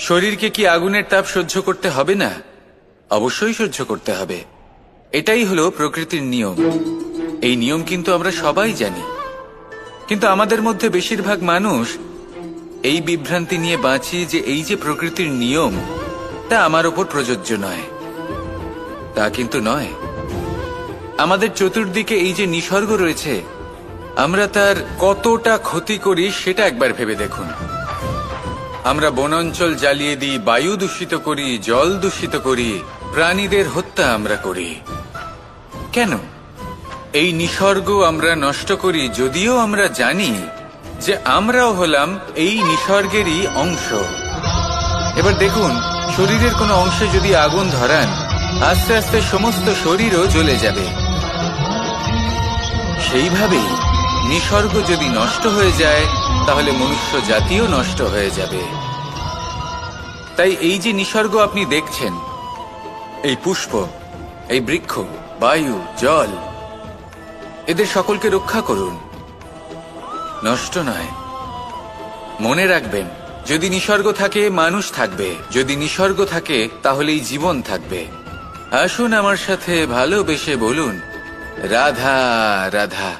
শরীরকে কি আগুনের তাপ সহ্য করতে হবে না? অবশ্যই সহ্য করতে হবে। এটাই হলো প্রকৃতির নিয়ম। এই নিয়ম কিন্তু আমরা সবাই জানি, কিন্তু আমাদের মধ্যে বেশিরভাগ মানুষ এই বিভ্রান্তি নিয়ে বাঁচি যে এই যে প্রকৃতির নিয়ম, তা আমার ওপর প্রযোজ্য নয়। তা কিন্তু নয়। আমাদের চতুর্দিকে এই যে নিসর্গ রয়েছে, আমরা তার কতটা ক্ষতি করি সেটা একবার ভেবে দেখুন। আমরা বনাঞ্চল জ্বালিয়ে দিই, বায়ু দূষিত করি, জল দূষিত করি, প্রাণীদের হত্যা আমরা করি। কেন? এই নিসর্গ আমরা নষ্ট করি, যদিও আমরা জানি যে আমরাও হলাম এই নিসর্গেরই অংশ। এবার দেখুন, শরীরের কোনো অংশে যদি আগুন ধরান, আস্তে আস্তে সমস্ত শরীরও জ্বলে যাবে। সেইভাবেই নিসর্গ যদি নষ্ট হয়ে যায়, তাহলে মনুষ্য জাতিও নষ্ট হয়ে যাবে। তাই এই যে নিসর্গ আপনি দেখছেন, এই পুষ্প, এই বৃক্ষ, বায়ু, জল, এদের সকলকে রক্ষা করুন, নষ্ট নয়। মনে রাখবেন, যদি নিসর্গ থাকে মানুষ থাকবে, যদি নিসর্গ থাকে তাহলেই জীবন থাকবে। আসুন আমার সাথে ভালোবেসে বলুন, রাধা রাধা।